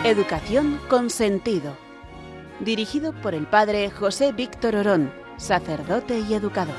Educación con sentido. Dirigido por el padre José Víctor Orón, sacerdote y educador.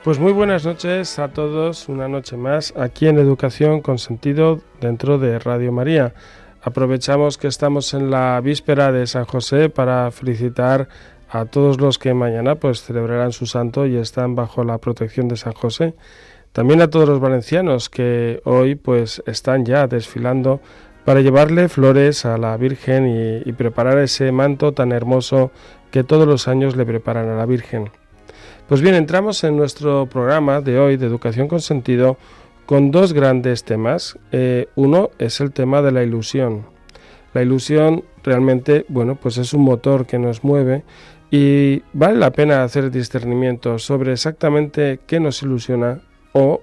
Pues muy buenas noches a todos, una noche más aquí en Educación con Sentido dentro de Radio María. Aprovechamos que estamos en la víspera de San José para felicitar a todos los que mañana pues celebrarán su santo y están bajo la protección de San José. También a todos los valencianos que hoy pues están ya desfilando para llevarle flores a la Virgen y preparar ese manto tan hermoso que todos los años le preparan a la Virgen. Pues bien, entramos en nuestro programa de hoy de Educación con Sentido con dos grandes temas. Uno es el tema de la ilusión. La ilusión realmente, pues es un motor que nos mueve y vale la pena hacer discernimiento sobre exactamente qué nos ilusiona o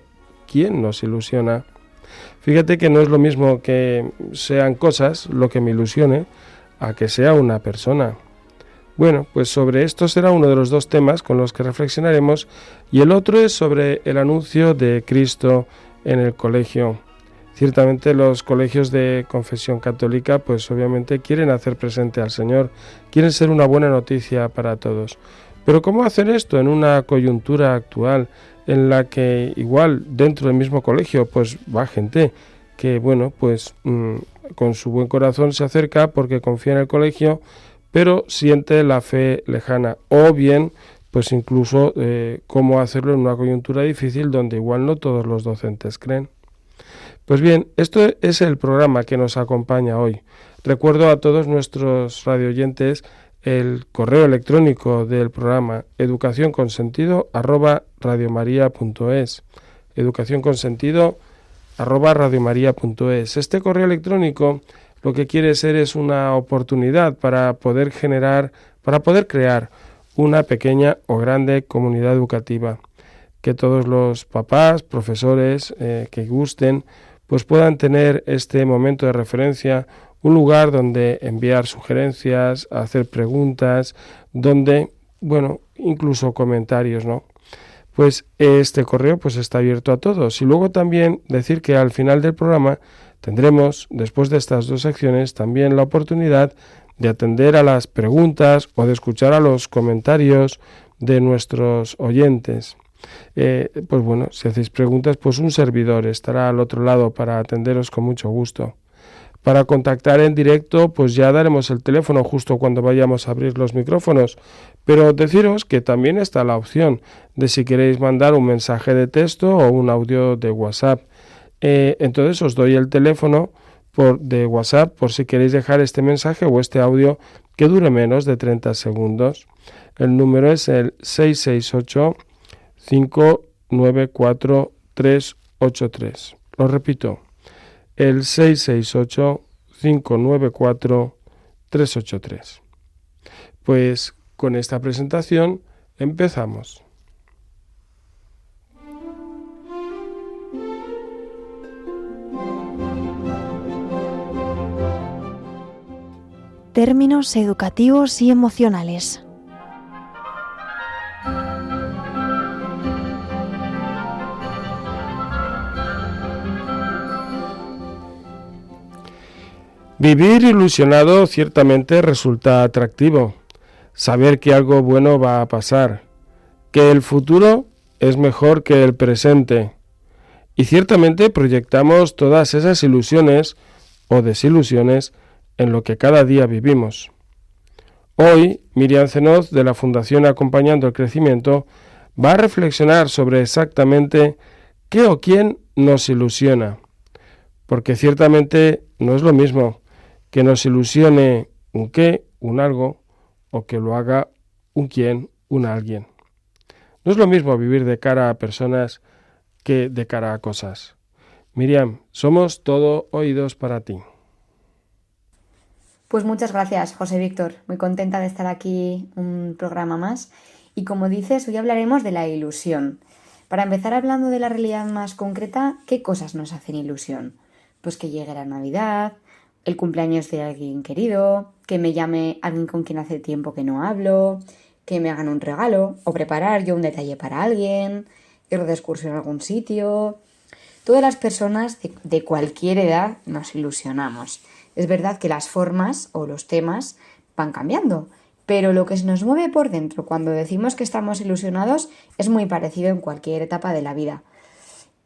quién nos ilusiona. Fíjate que no es lo mismo que sean cosas lo que me ilusione a que sea una persona. Bueno, pues sobre esto será uno de los dos temas con los que reflexionaremos y el otro es sobre el anuncio de Cristo en el colegio. Ciertamente los colegios de confesión católica pues obviamente quieren hacer presente al Señor, quieren ser una buena noticia para todos. Pero ¿cómo hacer esto en una coyuntura actual en la que igual dentro del mismo colegio pues va gente que con su buen corazón se acerca porque confía en el colegio, pero siente la fe lejana, o bien, pues incluso cómo hacerlo en una coyuntura difícil donde igual no todos los docentes creen. Pues bien, esto es el programa que nos acompaña hoy. Recuerdo a todos nuestros radioyentes el correo electrónico del programa educacionconsentido@radiomaria.es, educacionconsentido@radiomaria.es. Este correo electrónico lo que quiere ser es una oportunidad para poder crear una pequeña o grande comunidad educativa, que todos los papás, profesores que gusten, pues puedan tener este momento de referencia, un lugar donde enviar sugerencias, hacer preguntas, donde, incluso comentarios, ¿no? Pues este correo pues está abierto a todos. Y luego también decir que al final del programa tendremos, después de estas dos secciones, también la oportunidad de atender a las preguntas o de escuchar a los comentarios de nuestros oyentes. Si hacéis preguntas, pues un servidor estará al otro lado para atenderos con mucho gusto. Para contactar en directo, pues ya daremos el teléfono justo cuando vayamos a abrir los micrófonos, pero deciros que también está la opción de si queréis mandar un mensaje de texto o un audio de WhatsApp. Entonces os doy el teléfono de WhatsApp por si queréis dejar este mensaje o este audio que dure menos de 30 segundos. El número es el 668-594-383. Lo repito, el 668-594-383. Pues con esta presentación empezamos. Términos educativos y emocionales. Vivir ilusionado ciertamente resulta atractivo. Saber que algo bueno va a pasar, que el futuro es mejor que el presente. Y ciertamente proyectamos todas esas ilusiones o desilusiones en lo que cada día vivimos. Hoy, Miriam Cenoz, de la Fundación Acompañando el Crecimiento, va a reflexionar sobre exactamente qué o quién nos ilusiona, porque ciertamente no es lo mismo que nos ilusione un qué, un algo, o que lo haga un quién, un alguien. No es lo mismo vivir de cara a personas que de cara a cosas. Miriam, somos todo oídos para ti. Pues muchas gracias, José Víctor. Muy contenta de estar aquí un programa más. Y como dices, hoy hablaremos de la ilusión. Para empezar hablando de la realidad más concreta, ¿qué cosas nos hacen ilusión? Pues que llegue la Navidad, el cumpleaños de alguien querido, que me llame alguien con quien hace tiempo que no hablo, que me hagan un regalo o preparar yo un detalle para alguien, ir de excursión a algún sitio. Todas las personas de cualquier edad nos ilusionamos. Es verdad que las formas o los temas van cambiando, pero lo que nos mueve por dentro cuando decimos que estamos ilusionados es muy parecido en cualquier etapa de la vida.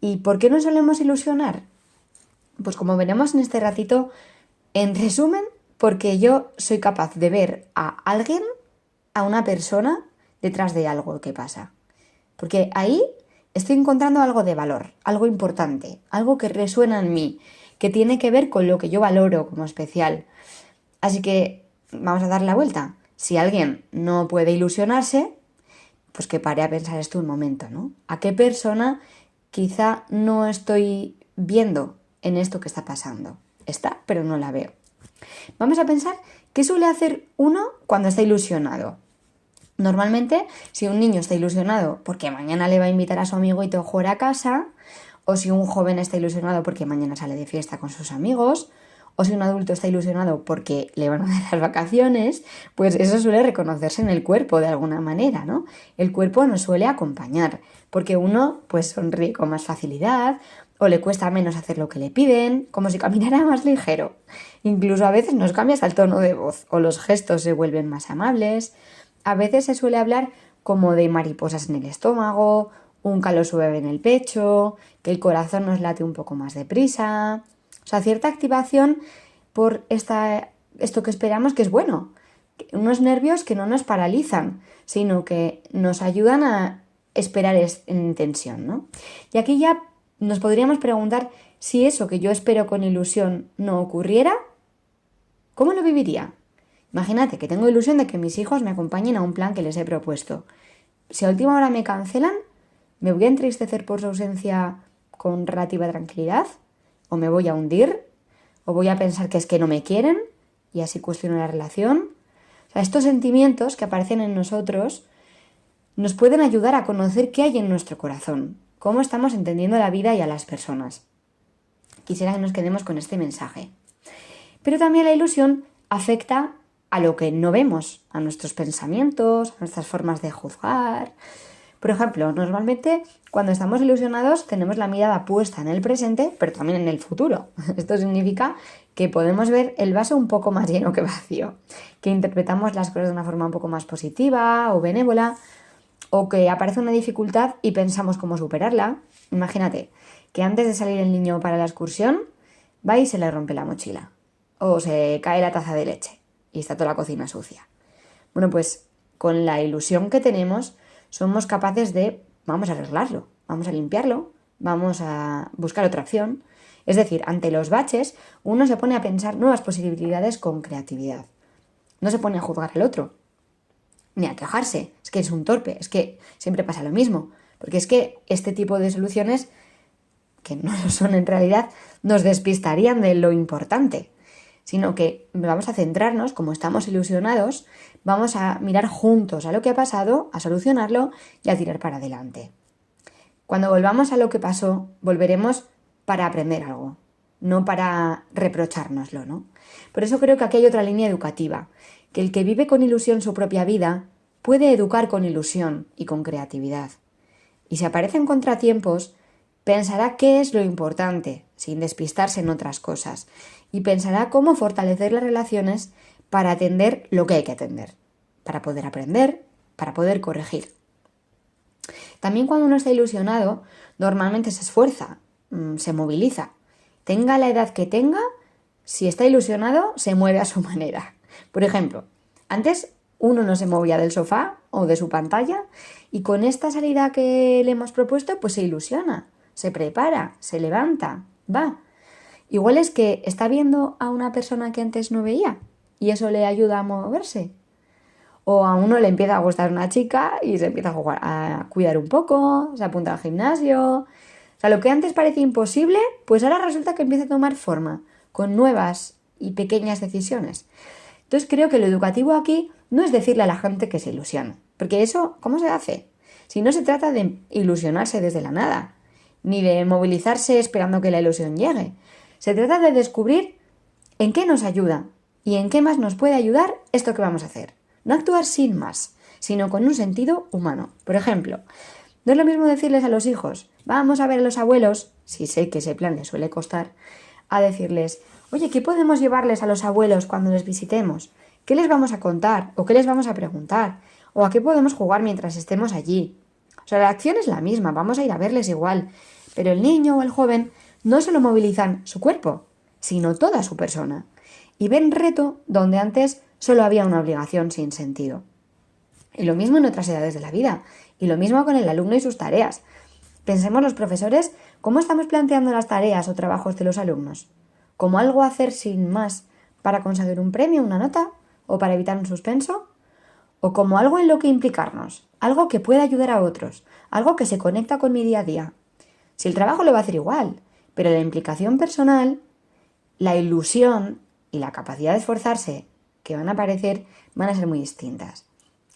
¿Y por qué nos solemos ilusionar? Pues como veremos en este ratito, en resumen, porque yo soy capaz de ver a alguien, a una persona, detrás de algo que pasa. Porque ahí estoy encontrando algo de valor, algo importante, algo que resuena en mí, que tiene que ver con lo que yo valoro como especial. Así que vamos a dar la vuelta. Si alguien no puede ilusionarse, pues que pare a pensar esto un momento, ¿no? ¿A qué persona quizá no estoy viendo en esto que está pasando? Está, pero no la veo. Vamos a pensar qué suele hacer uno cuando está ilusionado. Normalmente, si un niño está ilusionado porque mañana le va a invitar a su amigo y te juega a casa, o si un joven está ilusionado porque mañana sale de fiesta con sus amigos, o si un adulto está ilusionado porque le van a dar las vacaciones, pues eso suele reconocerse en el cuerpo de alguna manera, ¿no? El cuerpo nos suele acompañar, porque uno pues sonríe con más facilidad, o le cuesta menos hacer lo que le piden, como si caminara más ligero. Incluso a veces nos cambia hasta el tono de voz, o los gestos se vuelven más amables. A veces se suele hablar como de mariposas en el estómago, un calor suave en el pecho, que el corazón nos late un poco más deprisa. O sea, cierta activación por esto que esperamos que es bueno. Unos nervios que no nos paralizan, sino que nos ayudan a esperar en tensión, ¿no? Y aquí ya nos podríamos preguntar si eso que yo espero con ilusión no ocurriera, ¿cómo lo viviría? Imagínate que tengo ilusión de que mis hijos me acompañen a un plan que les he propuesto. Si a última hora me cancelan, ¿me voy a entristecer por su ausencia con relativa tranquilidad? ¿O me voy a hundir? ¿O voy a pensar que es que no me quieren? Y así cuestiono la relación. O sea, estos sentimientos que aparecen en nosotros nos pueden ayudar a conocer qué hay en nuestro corazón, cómo estamos entendiendo la vida y a las personas. Quisiera que nos quedemos con este mensaje. Pero también la ilusión afecta a lo que no vemos, a nuestros pensamientos, a nuestras formas de juzgar. Por ejemplo, normalmente cuando estamos ilusionados tenemos la mirada puesta en el presente, pero también en el futuro. Esto significa que podemos ver el vaso un poco más lleno que vacío, que interpretamos las cosas de una forma un poco más positiva o benévola, o que aparece una dificultad y pensamos cómo superarla. Imagínate que antes de salir el niño para la excursión, va y se le rompe la mochila, o se cae la taza de leche y está toda la cocina sucia. Bueno, pues con la ilusión que tenemos, somos capaces de, vamos a arreglarlo, vamos a limpiarlo, vamos a buscar otra opción. Es decir, ante los baches, uno se pone a pensar nuevas posibilidades con creatividad. No se pone a juzgar al otro, ni a quejarse. Es que es un torpe, es que siempre pasa lo mismo. Porque es que este tipo de soluciones, que no lo son en realidad, nos despistarían de lo importante. Sino que vamos a centrarnos, como estamos ilusionados, vamos a mirar juntos a lo que ha pasado, a solucionarlo y a tirar para adelante. Cuando volvamos a lo que pasó, volveremos para aprender algo, no para reprochárnoslo, ¿no? Por eso creo que aquí hay otra línea educativa, que el que vive con ilusión su propia vida puede educar con ilusión y con creatividad. Y si aparecen contratiempos, pensará qué es lo importante, sin despistarse en otras cosas, y pensará cómo fortalecer las relaciones para atender lo que hay que atender, para poder aprender, para poder corregir. También cuando uno está ilusionado, normalmente se esfuerza, se moviliza. Tenga la edad que tenga, si está ilusionado, se mueve a su manera. Por ejemplo, antes uno no se movía del sofá o de su pantalla y con esta salida que le hemos propuesto, pues se ilusiona, se prepara, se levanta, va. Igual es que está viendo a una persona que antes no veía y eso le ayuda a moverse. O a uno le empieza a gustar una chica y se empieza a cuidar un poco, se apunta al gimnasio. O sea, lo que antes parecía imposible, pues ahora resulta que empieza a tomar forma con nuevas y pequeñas decisiones. Entonces creo que lo educativo aquí no es decirle a la gente que se ilusione, porque eso, ¿cómo se hace? Si no se trata de ilusionarse desde la nada, ni de movilizarse esperando que la ilusión llegue. Se trata de descubrir en qué nos ayuda y en qué más nos puede ayudar esto que vamos a hacer. No actuar sin más, sino con un sentido humano. Por ejemplo, no es lo mismo decirles a los hijos, vamos a ver a los abuelos, si sé que ese plan les suele costar, a decirles, oye, ¿qué podemos llevarles a los abuelos cuando les visitemos? ¿Qué les vamos a contar? ¿O qué les vamos a preguntar? ¿O a qué podemos jugar mientras estemos allí? O sea, la acción es la misma, vamos a ir a verles igual, pero el niño o el joven no solo movilizan su cuerpo, sino toda su persona, y ven reto donde antes solo había una obligación sin sentido. Y lo mismo en otras edades de la vida, y lo mismo con el alumno y sus tareas. Pensemos los profesores, ¿cómo estamos planteando las tareas o trabajos de los alumnos? ¿Como algo a hacer sin más para conseguir un premio, una nota, o para evitar un suspenso? ¿O como algo en lo que implicarnos? Algo que pueda ayudar a otros, algo que se conecta con mi día a día. Si el trabajo lo va a hacer igual, pero la implicación personal, la ilusión y la capacidad de esforzarse que van a aparecer van a ser muy distintas.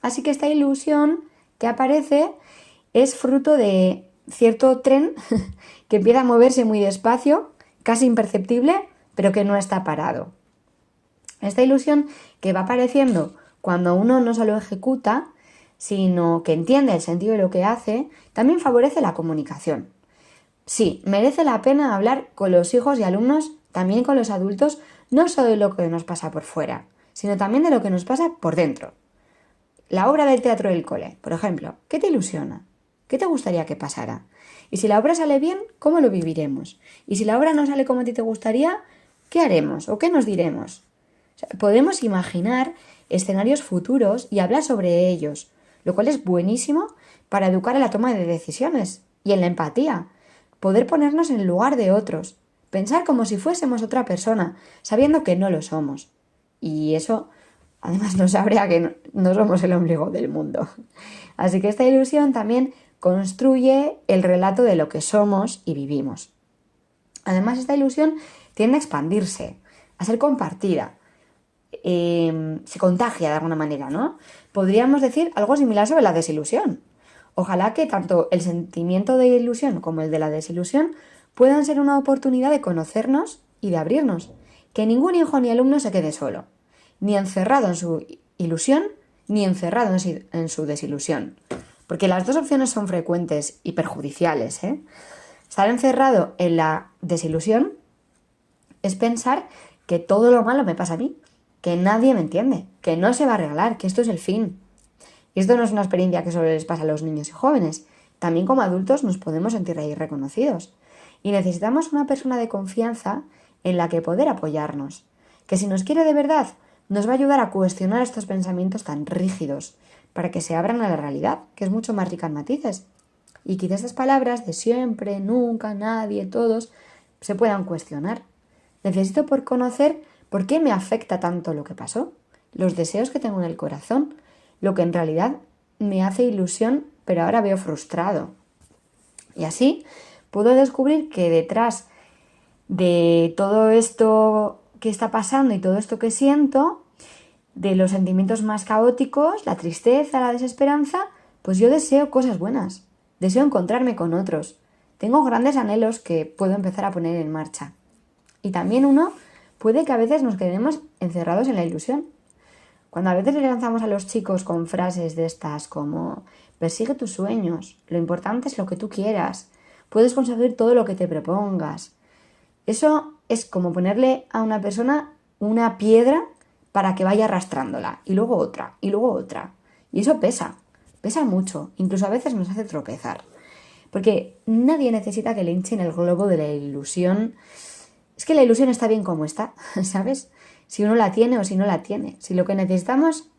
Así que esta ilusión que aparece es fruto de cierto tren que empieza a moverse muy despacio, casi imperceptible, pero que no está parado. Esta ilusión que va apareciendo cuando uno no solo ejecuta, sino que entiende el sentido de lo que hace, también favorece la comunicación. Sí, merece la pena hablar con los hijos y alumnos, también con los adultos, no solo de lo que nos pasa por fuera, sino también de lo que nos pasa por dentro. La obra del teatro del cole, por ejemplo, ¿qué te ilusiona? ¿Qué te gustaría que pasara? Y si la obra sale bien, ¿cómo lo viviremos? Y si la obra no sale como a ti te gustaría, ¿qué haremos o qué nos diremos? O sea, podemos imaginar escenarios futuros y hablar sobre ellos, lo cual es buenísimo para educar en la toma de decisiones y en la empatía. Poder ponernos en el lugar de otros, pensar como si fuésemos otra persona, sabiendo que no lo somos. Y eso, además, nos abre a que no somos el ombligo del mundo. Así que esta ilusión también construye el relato de lo que somos y vivimos. Además, esta ilusión tiende a expandirse, a ser compartida. Se contagia de alguna manera, ¿no? Podríamos decir algo similar sobre la desilusión. Ojalá que tanto el sentimiento de ilusión como el de la desilusión puedan ser una oportunidad de conocernos y de abrirnos. Que ningún hijo ni alumno se quede solo, ni encerrado en su ilusión, ni encerrado en su desilusión. Porque las dos opciones son frecuentes y perjudiciales, ¿eh? Estar encerrado en la desilusión es pensar que todo lo malo me pasa a mí, que nadie me entiende, que no se va a arreglar, que esto es el fin. Y esto no es una experiencia que solo les pasa a los niños y jóvenes. También como adultos nos podemos sentir ahí reconocidos. Y necesitamos una persona de confianza en la que poder apoyarnos. Que si nos quiere de verdad, nos va a ayudar a cuestionar estos pensamientos tan rígidos, para que se abran a la realidad, que es mucho más rica en matices. Y quizás estas palabras de siempre, nunca, nadie, todos, se puedan cuestionar. Necesito por conocer por qué me afecta tanto lo que pasó, los deseos que tengo en el corazón, lo que en realidad me hace ilusión, pero ahora veo frustrado. Y así puedo descubrir que detrás de todo esto que está pasando y todo esto que siento, de los sentimientos más caóticos, la tristeza, la desesperanza, pues yo deseo cosas buenas, deseo encontrarme con otros, tengo grandes anhelos que puedo empezar a poner en marcha. Y también uno puede que a veces nos quedemos encerrados en la ilusión. Cuando a veces le lanzamos a los chicos con frases de estas como persigue tus sueños, lo importante es lo que tú quieras, puedes conseguir todo lo que te propongas. Eso es como ponerle a una persona una piedra para que vaya arrastrándola, y luego otra, y luego otra. Y eso pesa mucho, incluso a veces nos hace tropezar. Porque nadie necesita que le hinchen el globo de la ilusión. Es que la ilusión está bien como está, ¿sabes? Si uno la tiene o si no la tiene. Si lo que necesitamos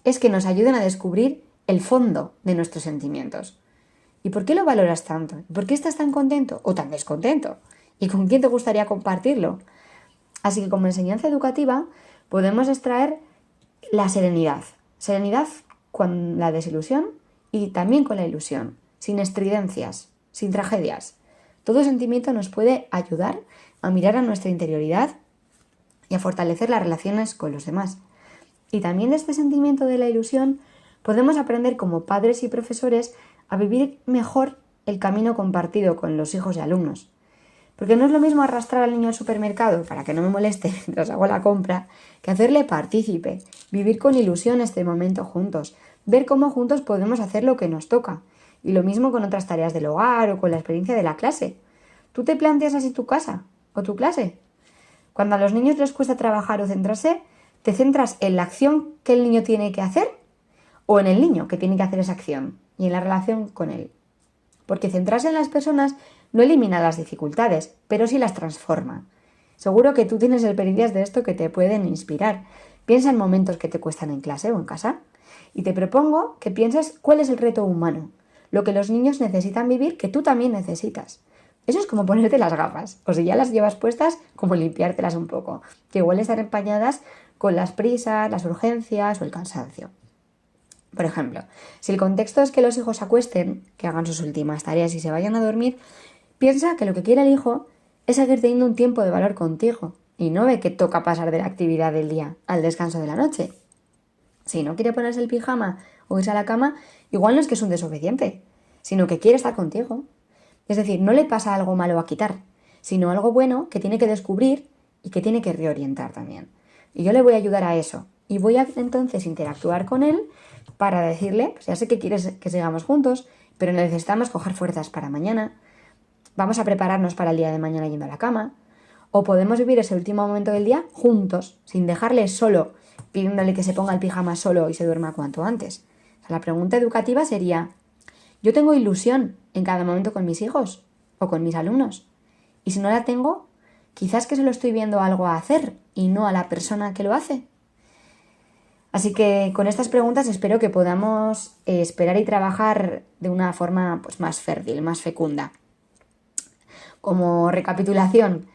es que nos ayuden a descubrir el fondo de nuestros sentimientos. ¿Y por qué lo valoras tanto? ¿Por qué estás tan contento o tan descontento? ¿Y con quién te gustaría compartirlo? Así que como enseñanza educativa podemos extraer la serenidad. Serenidad con la desilusión y también con la ilusión. Sin estridencias, sin tragedias. Todo sentimiento nos puede ayudar a mirar a nuestra interioridad y a fortalecer las relaciones con los demás. Y también de este sentimiento de la ilusión podemos aprender como padres y profesores a vivir mejor el camino compartido con los hijos y alumnos. Porque no es lo mismo arrastrar al niño al supermercado para que no me moleste mientras hago la compra, que hacerle partícipe, vivir con ilusión este momento juntos, ver cómo juntos podemos hacer lo que nos toca. Y lo mismo con otras tareas del hogar o con la experiencia de la clase. ¿Tú te planteas así tu casa o tu clase? Cuando a los niños les cuesta trabajar o centrarse, ¿te centras en la acción que el niño tiene que hacer o en el niño que tiene que hacer esa acción y en la relación con él? Porque centrarse en las personas no elimina las dificultades, pero sí las transforma. Seguro que tú tienes experiencias de esto que te pueden inspirar. Piensa en momentos que te cuestan en clase o en casa y te propongo que pienses cuál es el reto humano, lo que los niños necesitan vivir que tú también necesitas. Eso es como ponerte las gafas, o si ya las llevas puestas, como limpiártelas un poco, que igual están empañadas con las prisas, las urgencias o el cansancio. Por ejemplo, si el contexto es que los hijos se acuesten, que hagan sus últimas tareas y se vayan a dormir, piensa que lo que quiere el hijo es seguir teniendo un tiempo de valor contigo y no ve que toca pasar de la actividad del día al descanso de la noche. Si no quiere ponerse el pijama o irse a la cama, igual no es que es un desobediente, sino que quiere estar contigo. Es decir, no le pasa algo malo a quitar, sino algo bueno que tiene que descubrir y que tiene que reorientar también. Y yo le voy a ayudar a eso. Y voy a entonces interactuar con él para decirle, pues ya sé que quieres que sigamos juntos, pero necesitamos coger fuerzas para mañana. Vamos a prepararnos para el día de mañana yendo a la cama. O podemos vivir ese último momento del día juntos, sin dejarle solo, pidiéndole que se ponga el pijama solo y se duerma cuanto antes. O sea, la pregunta educativa sería, ¿yo tengo ilusión en cada momento con mis hijos o con mis alumnos? Y si no la tengo, quizás que solo estoy viendo algo a hacer y no a la persona que lo hace. Así que con estas preguntas espero que podamos esperar y trabajar de una forma pues, más fértil, más fecunda. Como recapitulación,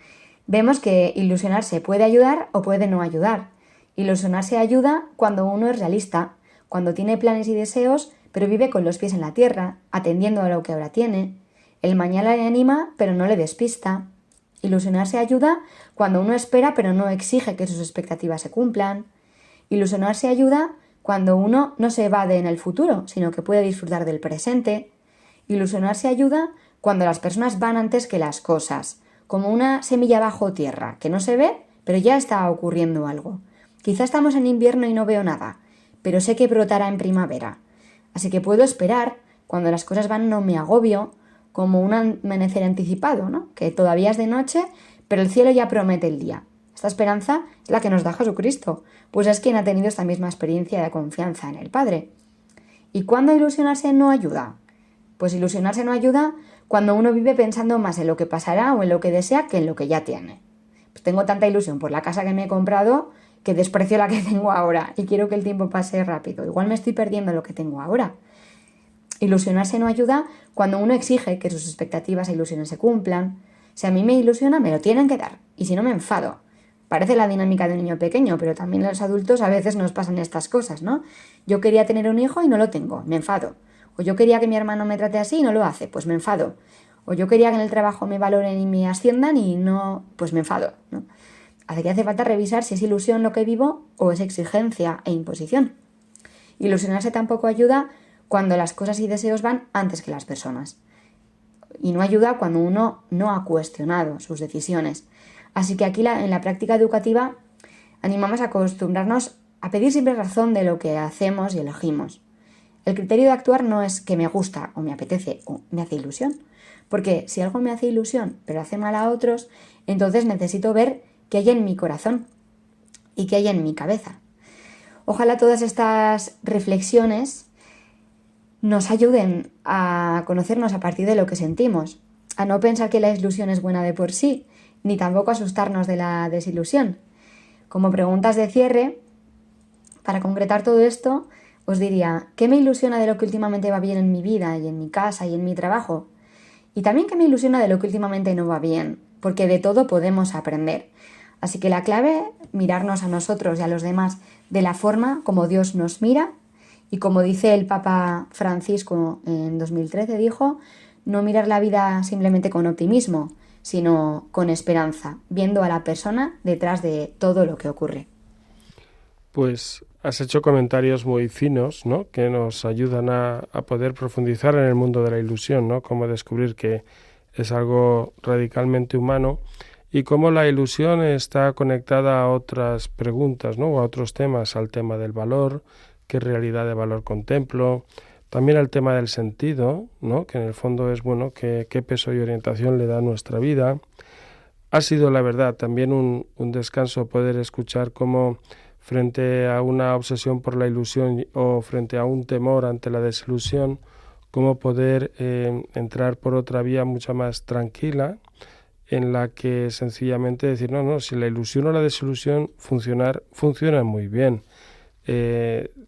vemos que ilusionarse puede ayudar o puede no ayudar. Ilusionarse ayuda cuando uno es realista, cuando tiene planes y deseos, pero vive con los pies en la tierra, atendiendo a lo que ahora tiene. El mañana le anima, pero no le despista. Ilusionarse ayuda cuando uno espera, pero no exige que sus expectativas se cumplan. Ilusionarse ayuda cuando uno no se evade en el futuro, sino que puede disfrutar del presente. Ilusionarse ayuda cuando las personas van antes que las cosas, como una semilla bajo tierra, que no se ve, pero ya está ocurriendo algo. Quizá estamos en invierno y no veo nada, pero sé que brotará en primavera. Así que puedo esperar, cuando las cosas van no me agobio, como un amanecer anticipado, ¿no? Que todavía es de noche, pero el cielo ya promete el día. Esta esperanza es la que nos da Jesucristo, pues es quien ha tenido esta misma experiencia de confianza en el Padre. ¿Y cuándo ilusionarse no ayuda? Pues ilusionarse no ayuda cuando uno vive pensando más en lo que pasará o en lo que desea que en lo que ya tiene. Pues tengo tanta ilusión por la casa que me he comprado que desprecio la que tengo ahora y quiero que el tiempo pase rápido. Igual me estoy perdiendo lo que tengo ahora. Ilusionarse no ayuda cuando uno exige que sus expectativas e ilusiones se cumplan. Si a mí me ilusiona, me lo tienen que dar. Y si no, me enfado. Parece la dinámica de un niño pequeño, pero también los adultos a veces nos pasan estas cosas, ¿no? Yo quería tener un hijo y no lo tengo, me enfado. O yo quería que mi hermano me trate así y no lo hace, pues me enfado. O yo quería que en el trabajo me valoren y me asciendan y no, pues me enfado, ¿no? Así que hace falta revisar si es ilusión lo que vivo o es exigencia e imposición. Ilusionarse tampoco ayuda cuando las cosas y deseos van antes que las personas. Y no ayuda cuando uno no ha cuestionado sus decisiones. Así que aquí en la práctica educativa animamos a acostumbrarnos a pedir siempre razón de lo que hacemos y elegimos. El criterio de actuar no es que me gusta o me apetece o me hace ilusión, porque si algo me hace ilusión pero hace mal a otros, entonces necesito ver qué hay en mi corazón y qué hay en mi cabeza. Ojalá todas estas reflexiones nos ayuden a conocernos a partir de lo que sentimos, a no pensar que la ilusión es buena de por sí, ni tampoco asustarnos de la desilusión. Como preguntas de cierre, para concretar todo esto, os diría, ¿qué me ilusiona de lo que últimamente va bien en mi vida y en mi casa y en mi trabajo? Y también qué me ilusiona de lo que últimamente no va bien, porque de todo podemos aprender. Así que la clave, mirarnos a nosotros y a los demás de la forma como Dios nos mira, y como dice el Papa Francisco en 2013 dijo, no mirar la vida simplemente con optimismo, sino con esperanza, viendo a la persona detrás de todo lo que ocurre. Pues has hecho comentarios muy finos, ¿no? Que nos ayudan a poder profundizar en el mundo de la ilusión, ¿no? Cómo descubrir que es algo radicalmente humano y cómo la ilusión está conectada a otras preguntas, ¿no? O a otros temas, al tema del valor, qué realidad de valor contemplo, también al tema del sentido, ¿no? Que en el fondo es, bueno, qué peso y orientación le da a nuestra vida. Ha sido, la verdad, también un descanso poder escuchar cómo frente a una obsesión por la ilusión o frente a un temor ante la desilusión, cómo poder entrar por otra vía mucho más tranquila, en la que sencillamente decir, no, si la ilusión o la desilusión funcionan muy bien.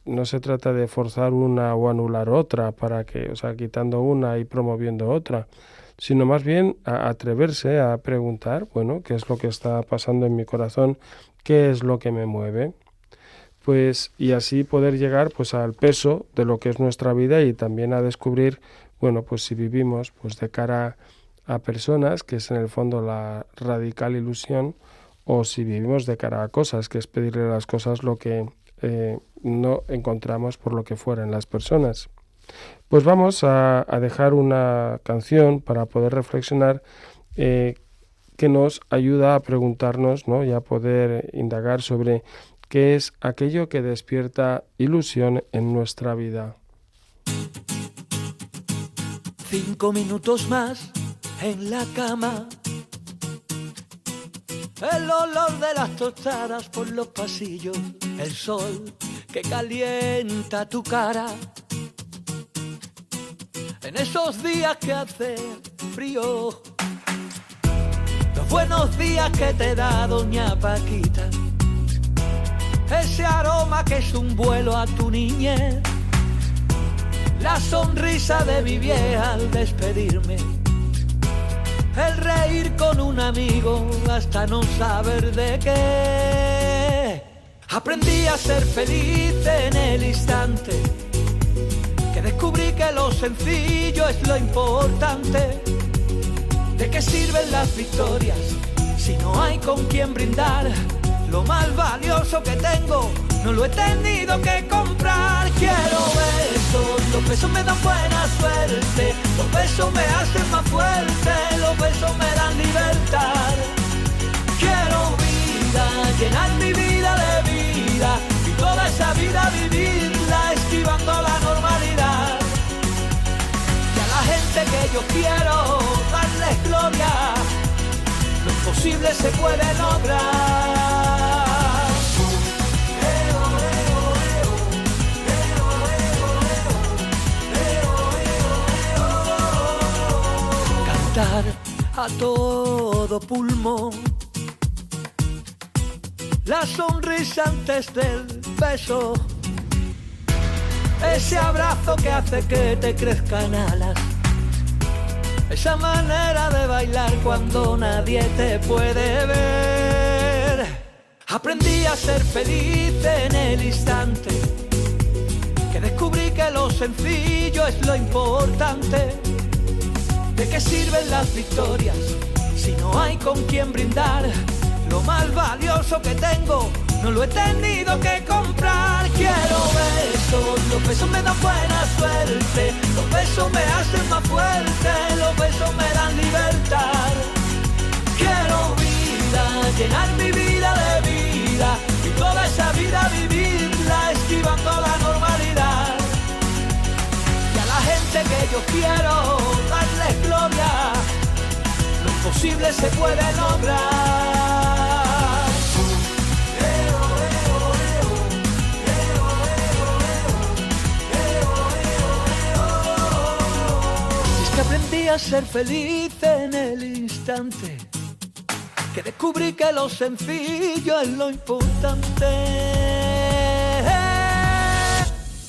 No se trata de forzar una o anular otra para que, o sea, quitando una y promoviendo otra, sino más bien a atreverse a preguntar, bueno, ¿qué es lo que está pasando en mi corazón? ¿Qué es lo que me mueve? Pues, y así poder llegar pues al peso de lo que es nuestra vida y también a descubrir, bueno, pues si vivimos pues de cara a personas, que es en el fondo la radical ilusión, o si vivimos de cara a cosas, que es pedirle a las cosas lo que no encontramos por lo que fuera en las personas. Pues vamos a dejar una canción para poder reflexionar que nos ayuda a preguntarnos, ¿no? Y a poder indagar sobre qué es aquello que despierta ilusión en nuestra vida. 5 minutos más en la cama, el olor de las tostadas por los pasillos, el sol que calienta tu cara. En esos días que hace frío, los buenos días que te da doña Paquita, ese aroma que es un vuelo a tu niñez, la sonrisa de mi vieja al despedirme, el reír con un amigo hasta no saber de qué. Aprendí a ser feliz en el instante que descubrí que lo sencillo es lo importante. ¿De qué sirven las victorias si no hay con quien brindar? Lo más valioso que tengo no lo he tenido que comprar. Quiero besos, los besos me dan buena suerte, los besos me hacen más fuerte, los besos me dan libertad. Quiero vida, llenar mi vida de vida y toda esa vida vivirla esquivando la normalidad. Y a la gente que yo quiero darles gloria, lo imposible se puede lograr. Cantar a todo pulmón, la sonrisa antes del beso, ese abrazo que hace que te crezcan alas, esa manera de bailar cuando nadie te puede ver. Aprendí a ser feliz en el instante que descubrí que lo sencillo es lo importante. ¿De qué sirven las victorias si no hay con quien brindar? Lo más valioso que tengo no lo he tenido que comprar. Quiero besos, los besos me dan buena suerte, los besos me hacen más fuerte, los besos me dan libertad. Quiero vida, llenar mi vida de vida y toda esa vida vivirla esquivando la normalidad. Y a la gente que yo quiero darles gloria, lo imposible se puede lograr. Aprendí a ser feliz en el instante que descubrí que lo sencillo es lo importante.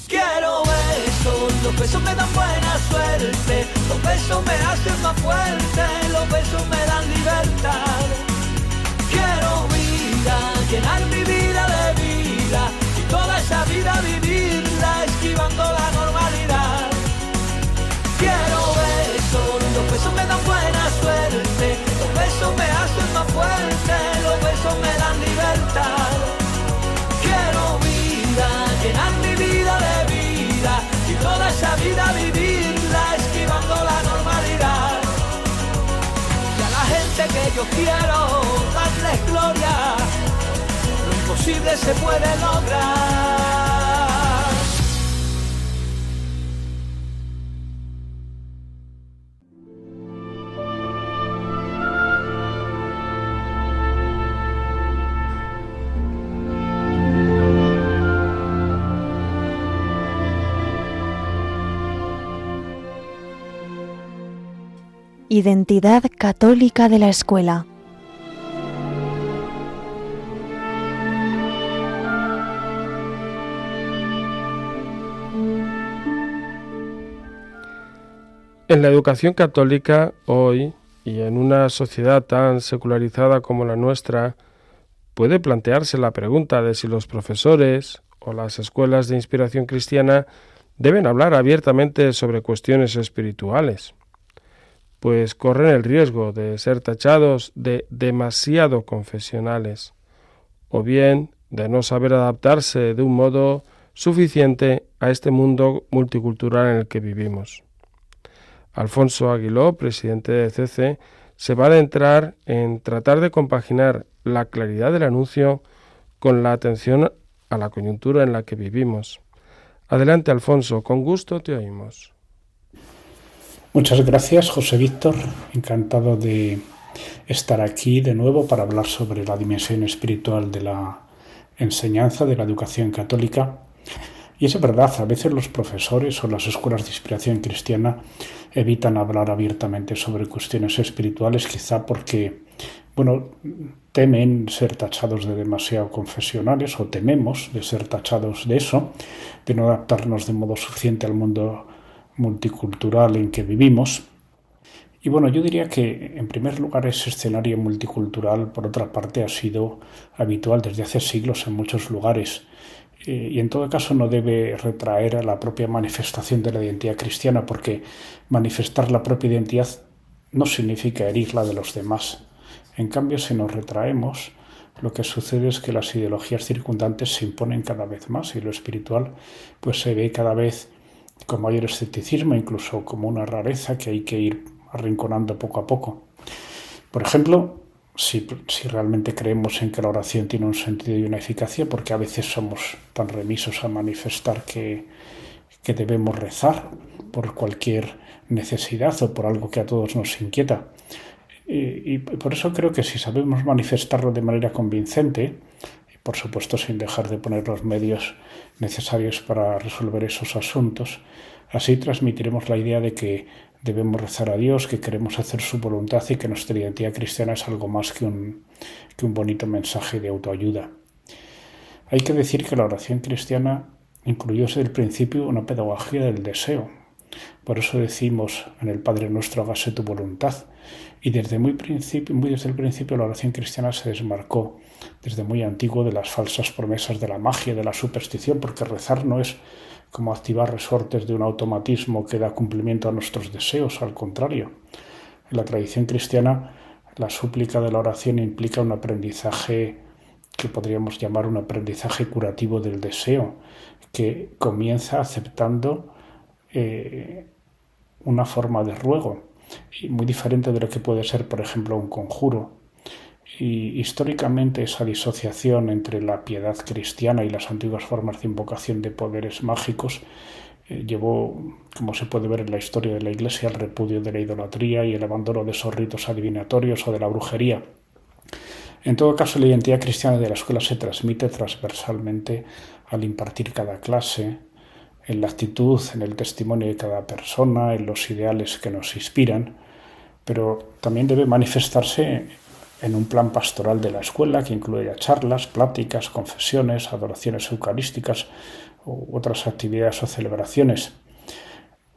Quiero besos, los besos me dan buena suerte, los besos me hacen más fuerte, los besos me dan libertad. Quiero vida, llenar mi vida de vida y toda esa vida vivirla esquivando la normalidad. Quiero besos, los besos me dan buena suerte, los besos me hacen más fuerte, los besos me dan libertad. Quiero vida, vida vivirla esquivando la normalidad. Y a la gente que yo quiero darles gloria, lo imposible se puede lograr. Identidad católica de la escuela. En la educación católica hoy, y en una sociedad tan secularizada como la nuestra, puede plantearse la pregunta de si los profesores o las escuelas de inspiración cristiana deben hablar abiertamente sobre cuestiones espirituales, pues corren el riesgo de ser tachados de demasiado confesionales, o bien de no saber adaptarse de un modo suficiente a este mundo multicultural en el que vivimos. Alfonso Aguiló, presidente de CC, se va a adentrar en tratar de compaginar la claridad del anuncio con la atención a la coyuntura en la que vivimos. Adelante, Alfonso, con gusto te oímos. Muchas gracias, José Víctor. Encantado de estar aquí de nuevo para hablar sobre la dimensión espiritual de la enseñanza, de la educación católica. Y es verdad, a veces los profesores o las escuelas de inspiración cristiana evitan hablar abiertamente sobre cuestiones espirituales, quizá porque, temen ser tachados de demasiado confesionales, o tememos de ser tachados de eso, de no adaptarnos de modo suficiente al mundo multicultural en que vivimos. Y yo diría que en primer lugar ese escenario multicultural por otra parte ha sido habitual desde hace siglos en muchos lugares, y en todo caso no debe retraer a la propia manifestación de la identidad cristiana, porque manifestar la propia identidad no significa herir la de los demás. En cambio, si nos retraemos, lo que sucede es que las ideologías circundantes se imponen cada vez más y lo espiritual se ve cada vez con mayor escepticismo, incluso como una rareza que hay que ir arrinconando poco a poco. Por ejemplo, si realmente creemos en que la oración tiene un sentido y una eficacia, porque a veces somos tan remisos a manifestar que debemos rezar por cualquier necesidad o por algo que a todos nos inquieta. Y por eso creo que si sabemos manifestarlo de manera convincente, por supuesto sin dejar de poner los medios necesarios para resolver esos asuntos, así transmitiremos la idea de que debemos rezar a Dios, que queremos hacer su voluntad y que nuestra identidad cristiana es algo más que un bonito mensaje de autoayuda. Hay que decir que la oración cristiana incluyó desde el principio una pedagogía del deseo. Por eso decimos en el Padre Nuestro, hágase tu voluntad. Y desde desde el principio la oración cristiana se desmarcó desde muy antiguo de las falsas promesas de la magia, de la superstición, porque rezar no es como activar resortes de un automatismo que da cumplimiento a nuestros deseos, al contrario. En la tradición cristiana, la súplica de la oración implica un aprendizaje que podríamos llamar un aprendizaje curativo del deseo, que comienza aceptando una forma de ruego, y muy diferente de lo que puede ser, por ejemplo, un conjuro. Y históricamente esa disociación entre la piedad cristiana y las antiguas formas de invocación de poderes mágicos llevó, como se puede ver en la historia de la Iglesia, al repudio de la idolatría y el abandono de esos ritos adivinatorios o de la brujería. En todo caso, la identidad cristiana de la escuela se transmite transversalmente al impartir cada clase, en la actitud, en el testimonio de cada persona, en los ideales que nos inspiran, pero también debe manifestarse en un plan pastoral de la escuela que incluya charlas, pláticas, confesiones, adoraciones eucarísticas u otras actividades o celebraciones.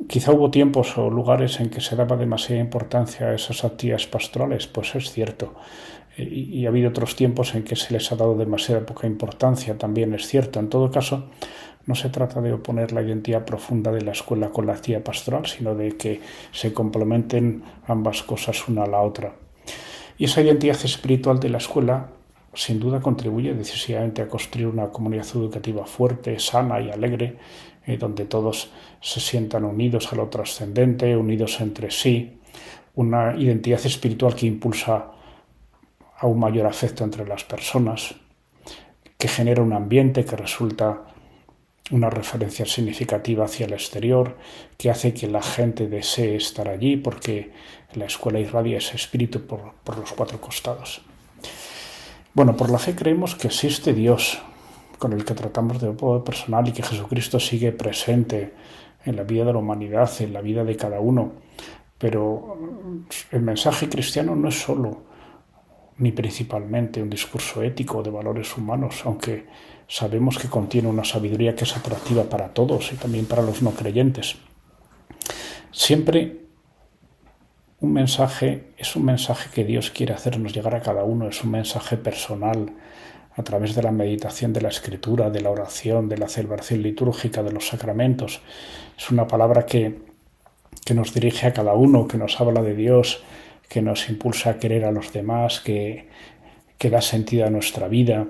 Quizá hubo tiempos o lugares en que se daba demasiada importancia a esas actividades pastorales, pues es cierto. Y ha habido otros tiempos en que se les ha dado demasiada poca importancia, también es cierto. En todo caso, no se trata de oponer la identidad profunda de la escuela con la actividad pastoral, sino de que se complementen ambas cosas una a la otra. Y esa identidad espiritual de la escuela sin duda contribuye decisivamente a construir una comunidad educativa fuerte, sana y alegre, donde todos se sientan unidos a lo trascendente, unidos entre sí, una identidad espiritual que impulsa a un mayor afecto entre las personas, que genera un ambiente que resulta una referencia significativa hacia el exterior, que hace que la gente desee estar allí porque la escuela irradia ese espíritu por los cuatro costados. Bueno, por la fe creemos que existe Dios con el que tratamos de modo personal y que Jesucristo sigue presente en la vida de la humanidad, en la vida de cada uno. Pero el mensaje cristiano no es solo ni principalmente un discurso ético de valores humanos, aunque sabemos que contiene una sabiduría que es atractiva para todos y también para los no creyentes. Siempre un mensaje es un mensaje que Dios quiere hacernos llegar a cada uno, es un mensaje personal a través de la meditación de la Escritura, de la oración, de la celebración litúrgica, de los sacramentos. Es una palabra que nos dirige a cada uno, que nos habla de Dios, que nos impulsa a querer a los demás, que da sentido a nuestra vida,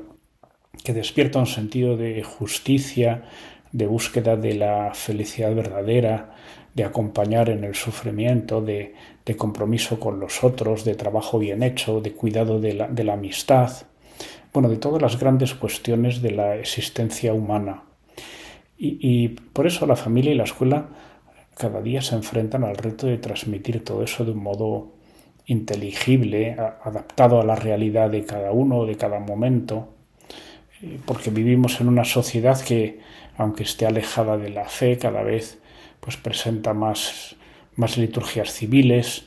que despierta un sentido de justicia, de búsqueda de la felicidad verdadera, de acompañar en el sufrimiento, de compromiso con los otros, de trabajo bien hecho, de cuidado de la amistad, bueno, de todas las grandes cuestiones de la existencia humana. Y por eso la familia y la escuela cada día se enfrentan al reto de transmitir todo eso de un modo inteligible, adaptado a la realidad de cada uno, de cada momento, porque vivimos en una sociedad que, aunque esté alejada de la fe, cada vez pues presenta más liturgias civiles,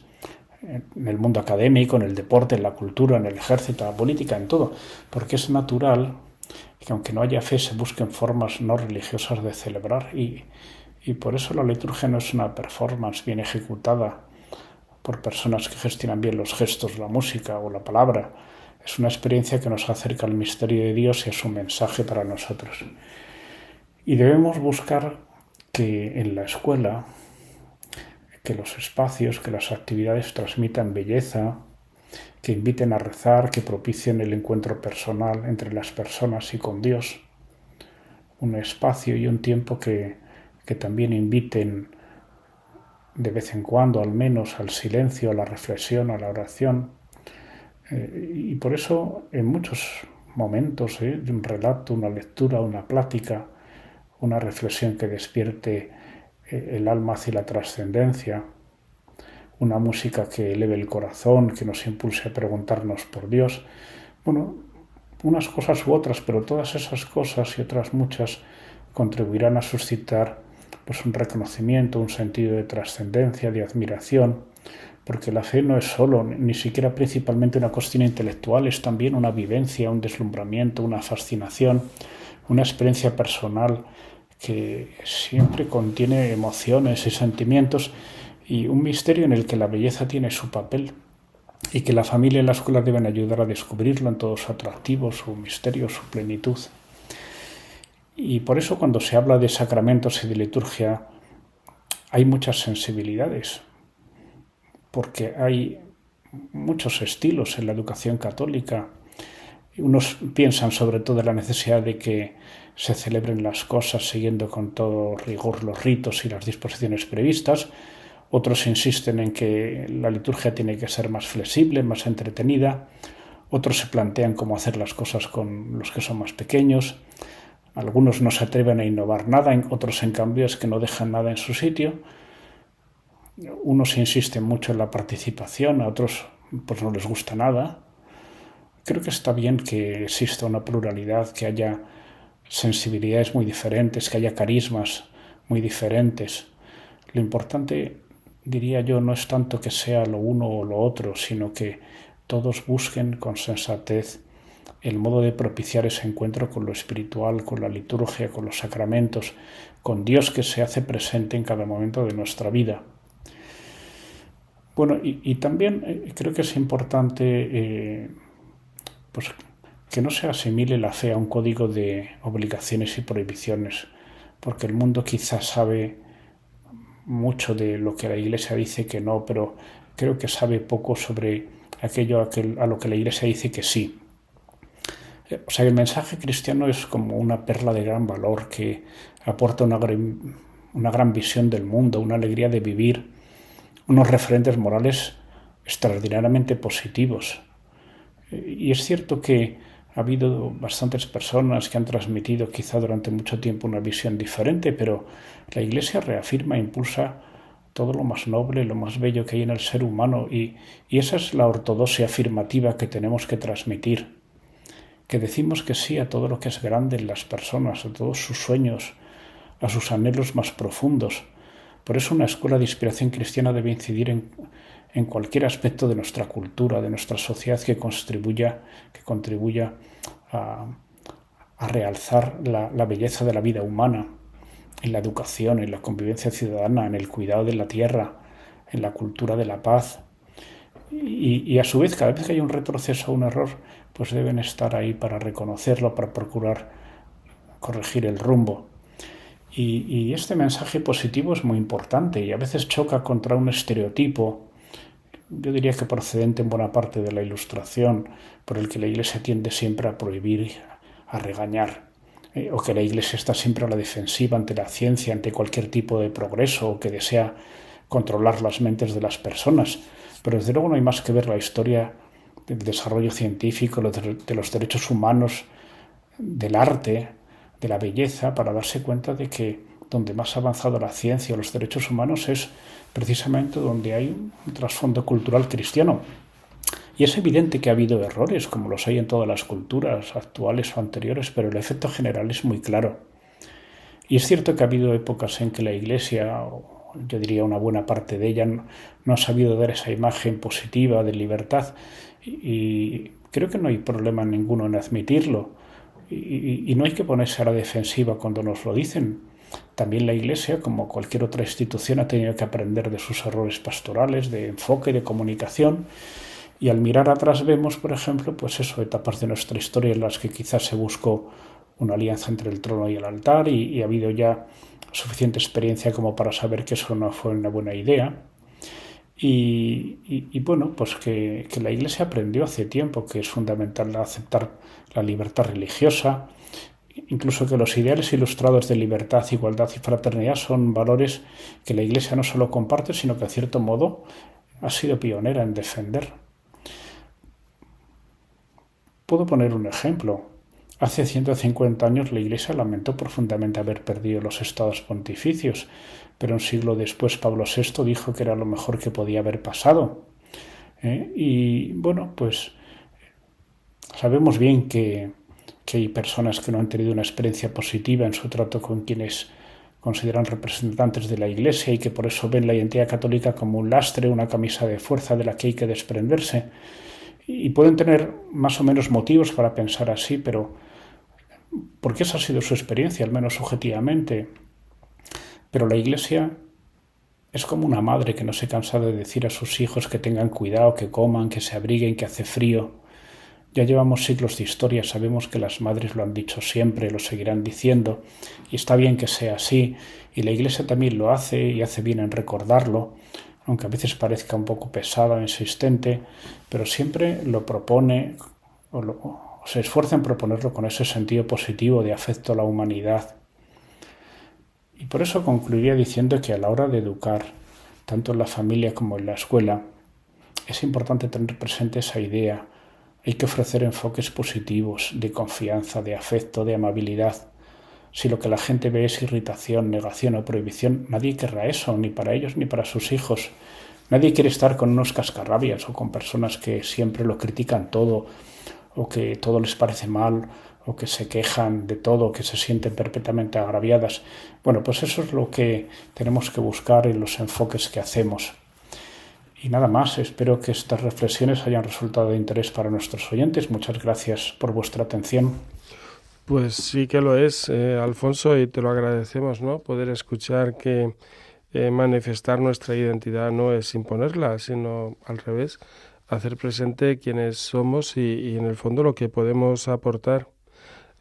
en el mundo académico, en el deporte, en la cultura, en el ejército, en la política, en todo, porque es natural que aunque no haya fe se busquen formas no religiosas de celebrar y por eso la liturgia no es una performance bien ejecutada por personas que gestionan bien los gestos, la música o la palabra. Es una experiencia que nos acerca al misterio de Dios y a su mensaje para nosotros. Y debemos buscar que en la escuela, que los espacios, que las actividades transmitan belleza, que inviten a rezar, que propicien el encuentro personal entre las personas y con Dios. Un espacio y un tiempo que también inviten de vez en cuando al menos al silencio, a la reflexión, a la oración. Y por eso en muchos momentos, de un relato, una lectura, una plática, una reflexión que despierte el alma hacia la trascendencia, una música que eleve el corazón, que nos impulse a preguntarnos por Dios. Bueno, unas cosas u otras, pero todas esas cosas y otras muchas contribuirán a suscitar pues un reconocimiento, un sentido de trascendencia, de admiración, porque la fe no es solo, ni siquiera principalmente una cuestión intelectual, es también una vivencia, un deslumbramiento, una fascinación, una experiencia personal que siempre contiene emociones y sentimientos y un misterio en el que la belleza tiene su papel y que la familia y la escuela deben ayudar a descubrirlo en todo su atractivo, su misterio, su plenitud. Y por eso cuando se habla de sacramentos y de liturgia hay muchas sensibilidades, porque hay muchos estilos en la educación católica. Unos piensan sobre todo en la necesidad de que se celebren las cosas siguiendo con todo rigor los ritos y las disposiciones previstas. Otros insisten en que la liturgia tiene que ser más flexible, más entretenida. Otros se plantean cómo hacer las cosas con los que son más pequeños. Algunos no se atreven a innovar nada, otros en cambio es que no dejan nada en su sitio. Unos insisten mucho en la participación, a otros pues no les gusta nada. Creo que está bien que exista una pluralidad, que haya sensibilidades muy diferentes, que haya carismas muy diferentes. Lo importante, diría yo, no es tanto que sea lo uno o lo otro, sino que todos busquen con sensatez el modo de propiciar ese encuentro con lo espiritual, con la liturgia, con los sacramentos, con Dios que se hace presente en cada momento de nuestra vida. Bueno, y también creo que es importante pues, que no se asimile la fe a un código de obligaciones y prohibiciones, porque el mundo quizás sabe mucho de lo que la Iglesia dice que no, pero creo que sabe poco sobre aquello a lo que la Iglesia dice que sí. O sea, el mensaje cristiano es como una perla de gran valor que aporta una gran visión del mundo, una alegría de vivir, unos referentes morales extraordinariamente positivos. Y es cierto que ha habido bastantes personas que han transmitido quizá durante mucho tiempo una visión diferente, pero la Iglesia reafirma e impulsa todo lo más noble, lo más bello que hay en el ser humano, y esa es la ortodoxia afirmativa que tenemos que transmitir, que decimos que sí a todo lo que es grande en las personas, a todos sus sueños, a sus anhelos más profundos. Por eso una escuela de inspiración cristiana debe incidir en cualquier aspecto de nuestra cultura, de nuestra sociedad que contribuya a realzar la belleza de la vida humana, en la educación, en la convivencia ciudadana, en el cuidado de la tierra, en la cultura de la paz. Y a su vez, cada vez que hay un retroceso o un error, pues deben estar ahí para reconocerlo, para procurar corregir el rumbo. Y este mensaje positivo es muy importante y a veces choca contra un estereotipo, yo diría que procedente en buena parte de la Ilustración, por el que la Iglesia tiende siempre a prohibir, a regañar, o que la Iglesia está siempre a la defensiva ante la ciencia, ante cualquier tipo de progreso, o que desea controlar las mentes de las personas. Pero desde luego no hay más que ver la historia del desarrollo científico, de los derechos humanos, del arte, de la belleza, para darse cuenta de que donde más ha avanzado la ciencia o los derechos humanos es precisamente donde hay un trasfondo cultural cristiano. Y es evidente que ha habido errores, como los hay en todas las culturas actuales o anteriores, pero el efecto general es muy claro. Y es cierto que ha habido épocas en que la Iglesia, yo diría una buena parte de ella, no ha sabido dar esa imagen positiva de libertad, y creo que no hay problema ninguno en admitirlo, y no hay que ponerse a la defensiva cuando nos lo dicen. También la Iglesia, como cualquier otra institución, ha tenido que aprender de sus errores pastorales, de enfoque, de comunicación, y al mirar atrás vemos, por ejemplo, pues eso, etapas de nuestra historia en las que quizás se buscó una alianza entre el trono y el altar, y ha habido ya suficiente experiencia como para saber que eso no fue una buena idea. Y bueno, pues que la Iglesia aprendió hace tiempo que es fundamental aceptar la libertad religiosa, incluso que los ideales ilustrados de libertad, igualdad y fraternidad son valores que la Iglesia no solo comparte, sino que, de cierto modo, ha sido pionera en defender. Puedo poner un ejemplo. Hace 150 años la Iglesia lamentó profundamente haber perdido los estados pontificios, pero un siglo después Pablo VI dijo que era lo mejor que podía haber pasado. Y bueno, pues sabemos bien que hay personas que no han tenido una experiencia positiva en su trato con quienes consideran representantes de la Iglesia y que por eso ven la identidad católica como un lastre, una camisa de fuerza de la que hay que desprenderse. Y pueden tener más o menos motivos para pensar así, pero porque esa ha sido su experiencia, al menos objetivamente. Pero la Iglesia es como una madre que no se cansa de decir a sus hijos que tengan cuidado, que coman, que se abriguen, que hace frío. Ya llevamos siglos de historia, sabemos que las madres lo han dicho siempre, lo seguirán diciendo, y está bien que sea así, y la Iglesia también lo hace, y hace bien en recordarlo, aunque a veces parezca un poco pesada o insistente, pero siempre lo propone, o se esfuerza en proponerlo con ese sentido positivo de afecto a la humanidad. Y por eso concluiría diciendo que a la hora de educar, tanto en la familia como en la escuela, es importante tener presente esa idea. Hay que ofrecer enfoques positivos, de confianza, de afecto, de amabilidad. Si lo que la gente ve es irritación, negación o prohibición, nadie querrá eso, ni para ellos ni para sus hijos. Nadie quiere estar con unos cascarrabias o con personas que siempre lo critican todo, o que todo les parece mal, o que se quejan de todo, que se sienten perpetuamente agraviadas. Bueno, pues eso es lo que tenemos que buscar en los enfoques que hacemos. Y nada más, espero que estas reflexiones hayan resultado de interés para nuestros oyentes. Muchas gracias por vuestra atención. Pues sí que lo es, Alfonso, y te lo agradecemos, ¿no? Poder escuchar que manifestar nuestra identidad no es imponerla, sino al revés, hacer presente quiénes somos y en el fondo lo que podemos aportar.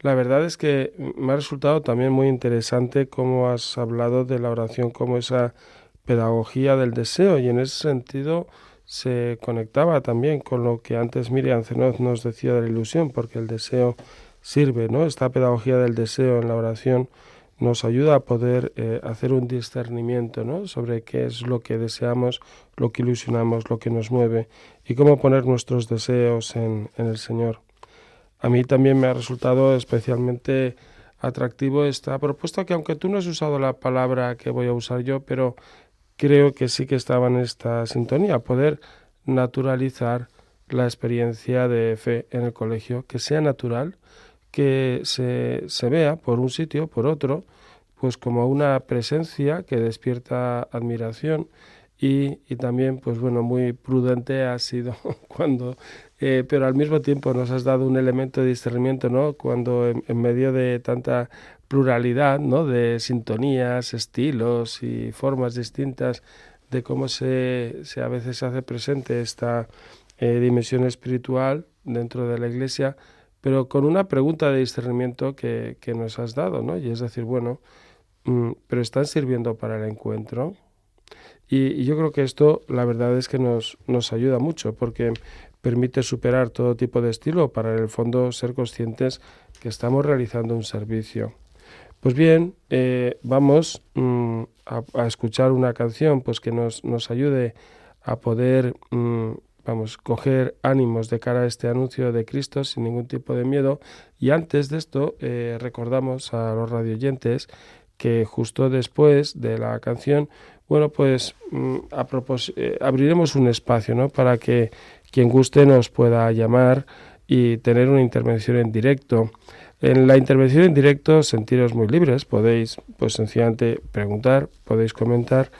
La verdad es que me ha resultado también muy interesante cómo has hablado de la oración como esa pedagogía del deseo, y en ese sentido se conectaba también con lo que antes Miriam Cenoz nos decía de la ilusión, porque el deseo sirve, ¿no? Esta pedagogía del deseo en la oración nos ayuda a poder hacer un discernimiento, ¿no?, sobre qué es lo que deseamos, lo que ilusionamos, lo que nos mueve y cómo poner nuestros deseos en el Señor. A mí también me ha resultado especialmente atractivo esta propuesta, que aunque tú no has usado la palabra que voy a usar yo, pero creo que sí que estaba en esta sintonía, poder naturalizar la experiencia de fe en el colegio, que sea natural, que se vea por un sitio, por otro, pues como una presencia que despierta admiración y también, pues bueno, muy prudente ha sido cuando, pero al mismo tiempo nos has dado un elemento de discernimiento, ¿no?, cuando en medio de tanta pluralidad, ¿no?, de sintonías, estilos y formas distintas de cómo a veces se hace presente esta dimensión espiritual dentro de la Iglesia, pero con una pregunta de discernimiento que nos has dado, ¿no? Y es decir, bueno, pero ¿están sirviendo para el encuentro? Y yo creo que esto, la verdad es que nos ayuda mucho, porque permite superar todo tipo de estilo para, en el fondo, ser conscientes que estamos realizando un servicio. Pues bien, vamos a escuchar una canción pues que nos ayude a poder coger ánimos de cara a este anuncio de Cristo sin ningún tipo de miedo. Y antes de esto, recordamos a los radioyentes que justo después de la canción, bueno, pues abriremos un espacio, ¿no?, para que quien guste nos pueda llamar y tener una intervención en directo. En la intervención en directo, sentiros muy libres, podéis pues sencillamente preguntar, podéis comentar,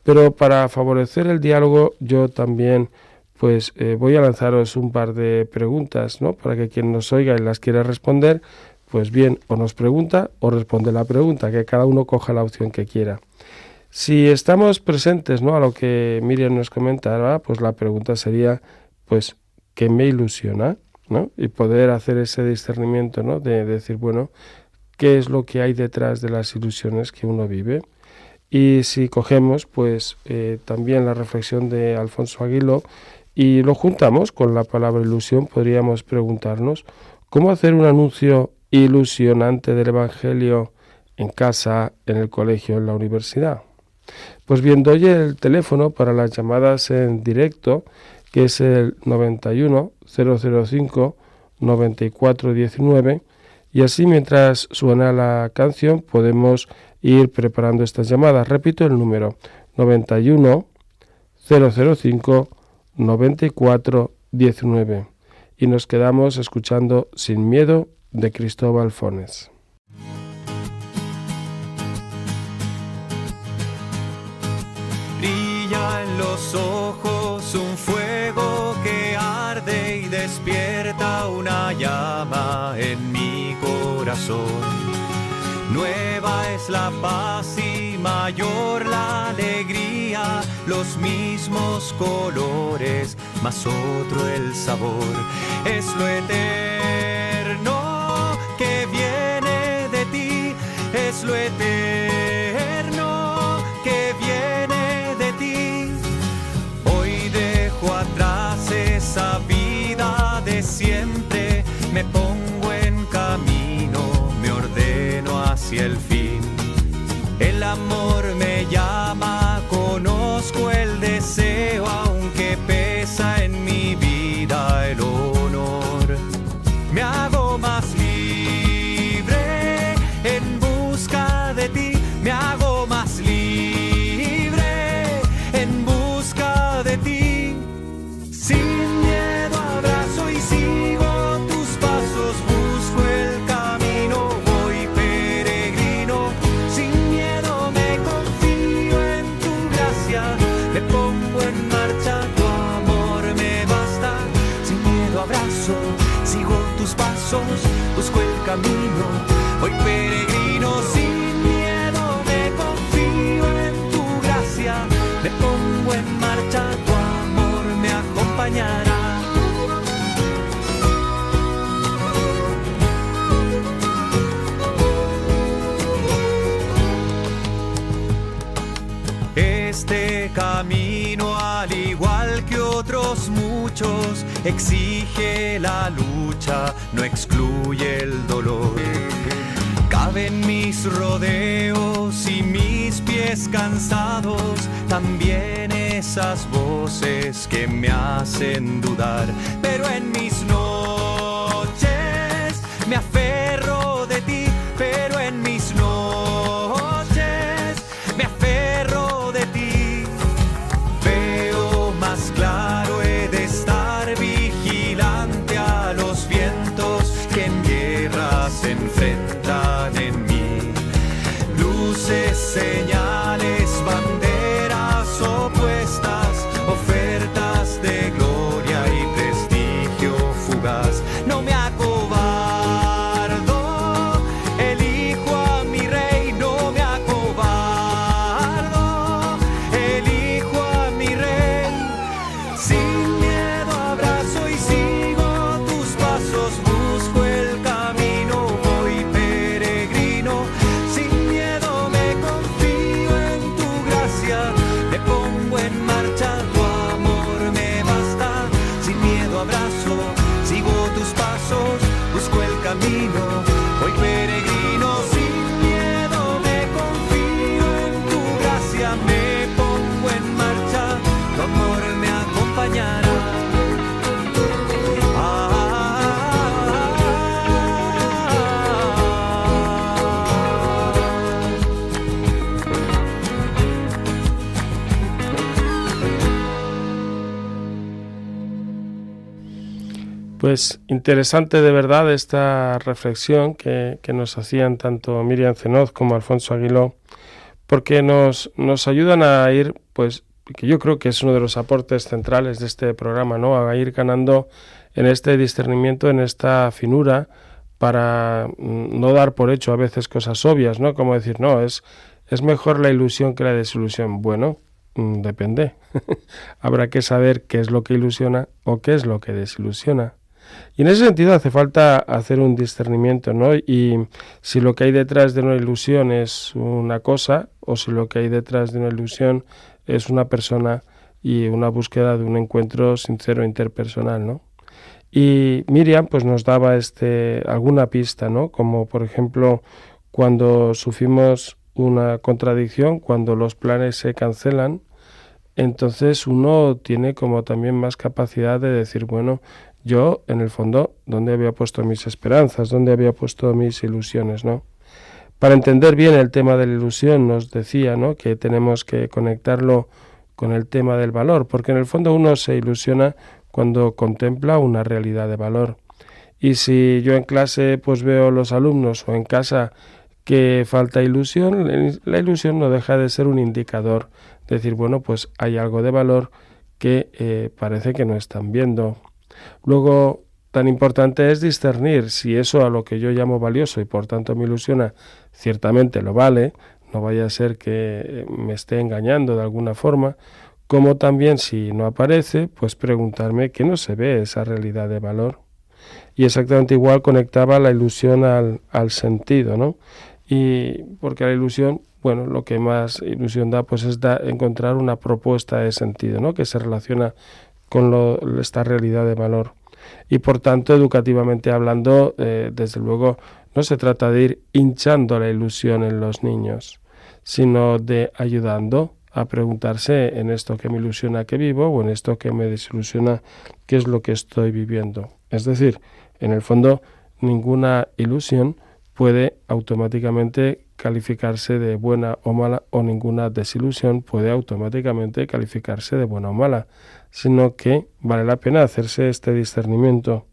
pero para favorecer el diálogo yo también pues voy a lanzaros un par de preguntas, ¿no?, para que quien nos oiga y las quiera responder, pues bien, o nos pregunta o responde la pregunta, que cada uno coja la opción que quiera. Si estamos presentes, ¿no?, a lo que Miriam nos comentaba, pues la pregunta sería, pues, ¿qué me ilusiona?, ¿no? Y poder hacer ese discernimiento, ¿no?, de decir, bueno, ¿qué es lo que hay detrás de las ilusiones que uno vive? Y si cogemos, pues, también la reflexión de Alfonso Aguiló y lo juntamos con la palabra ilusión, podríamos preguntarnos, ¿cómo hacer un anuncio ilusionante del Evangelio en casa, en el colegio, en la universidad? Pues bien, doy el teléfono para las llamadas en directo, que es el 91 005 94 19, y así mientras suena la canción podemos ir preparando estas llamadas. Repito el número, 91 005 94 19, y nos quedamos escuchando Sin miedo de Cristóbal Fones. Brilla en los ojos un fuego que arde y despierta una llama en mi corazón. Nueva es la paz y mayor la alegría, los mismos colores, mas otro el sabor. Es lo eterno que viene de ti, es lo eterno que viene de ti. Hoy dejo atrás esa vida de siempre, me pongo en camino, me ordeno hacia el fin. El amor me llama, conozco el deseo, aunque pesa en mi vida el honor. Me hago más libre en busca de ti, me hago más libre en busca de ti. Sin miedo abrazo y sigo tus pasos, busco el camino, voy peregrino. Sin miedo me confío en tu gracia, me pongo en marcha, tu amor me basta. Sin miedo abrazo, sigo tus pasos, busco el camino, voy peregrino. Sin miedo me confío en tu gracia, me pongo en marcha, tu amor me acompañará. este camino, al igual que otros muchos, exige la lucha, no excluye el dolor. Caben mis rodeos y mis pies cansados, también esas voces que me hacen dudar, pero en mis noches me aferro de ti, pero en mis noches me aferro de ti. Veo más claro, he de estar vigilante a los vientos que en guerra se enfrentan en mí. Luces, señales, banderas opuestas, ofertas de gloria y prestigio fugaz. No me acobardo, elijo a mi rey, no me acobardo, elijo a mi rey. Sin miedo abrazo y sigo tus pasos, busco el camino, voy peregrino. Sin miedo me confío en tu gracia, me pongo en marcha, tu amor me basta. Sin miedo abrazo, sigo tus pasos, busco el camino, voy peregrino. Sin miedo me confío en tu gracia, me pongo en marcha, tu amor me acompañará. Pues interesante de verdad esta reflexión que nos hacían tanto Miriam Cenoz como Alfonso Aguiló, porque nos ayudan a ir, pues, que yo creo que es uno de los aportes centrales de este programa, ¿no? A ir ganando en este discernimiento, en esta finura, para no dar por hecho a veces cosas obvias, ¿no? Como decir, no, es mejor la ilusión que la desilusión. Bueno, depende. Habrá que saber qué es lo que ilusiona o qué es lo que desilusiona. Y en ese sentido hace falta hacer un discernimiento, ¿no? Y si lo que hay detrás de una ilusión es una cosa, o si lo que hay detrás de una ilusión es una persona y una búsqueda de un encuentro sincero interpersonal, ¿no? Y Miriam pues nos daba alguna pista, ¿no? Como por ejemplo cuando sufrimos una contradicción, cuando los planes se cancelan, entonces uno tiene como también más capacidad de decir, bueno, yo en el fondo, ¿dónde había puesto mis esperanzas? ¿Dónde había puesto mis ilusiones, no? Para entender bien el tema de la ilusión nos decía, ¿no?, que tenemos que conectarlo con el tema del valor, porque en el fondo uno se ilusiona cuando contempla una realidad de valor. Y si yo en clase pues veo a los alumnos o en casa que falta ilusión, la ilusión no deja de ser un indicador, decir, bueno, pues hay algo de valor que parece que no están viendo. Luego, tan importante es discernir si eso a lo que yo llamo valioso y por tanto me ilusiona, ciertamente lo vale, no vaya a ser que me esté engañando de alguna forma, como también si no aparece, pues preguntarme qué no se ve esa realidad de valor. Y exactamente igual conectaba la ilusión al sentido, ¿no? Y porque la ilusión, bueno, lo que más ilusión da, pues es encontrar una propuesta de sentido, ¿no?, que se relaciona con esta realidad de valor. Y por tanto, educativamente hablando, desde luego, no se trata de ir hinchando la ilusión en los niños, sino de ayudando a preguntarse en esto que me ilusiona que vivo o en esto que me desilusiona qué es lo que estoy viviendo. Es decir, en el fondo, ninguna ilusión puede automáticamente calificarse de buena o mala, o ninguna desilusión puede automáticamente calificarse de buena o mala, sino que vale la pena hacerse este discernimiento.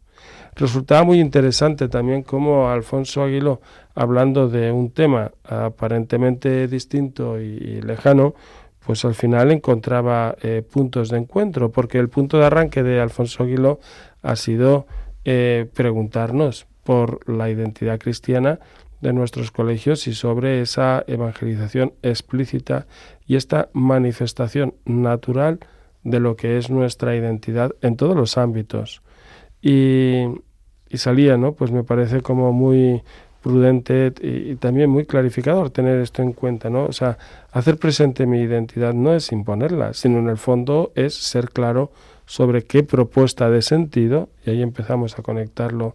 Resultaba muy interesante también cómo Alfonso Aguiló, hablando de un tema aparentemente distinto y lejano, pues al final encontraba puntos de encuentro, porque el punto de arranque de Alfonso Aguiló ha sido preguntarnos por la identidad cristiana de nuestros colegios y sobre esa evangelización explícita y esta manifestación natural de lo que es nuestra identidad en todos los ámbitos. Y salía, ¿no?, pues me parece como muy prudente y también muy clarificador tener esto en cuenta, ¿no? O sea, hacer presente mi identidad no es imponerla, sino en el fondo es ser claro sobre qué propuesta de sentido, y ahí empezamos a conectarlo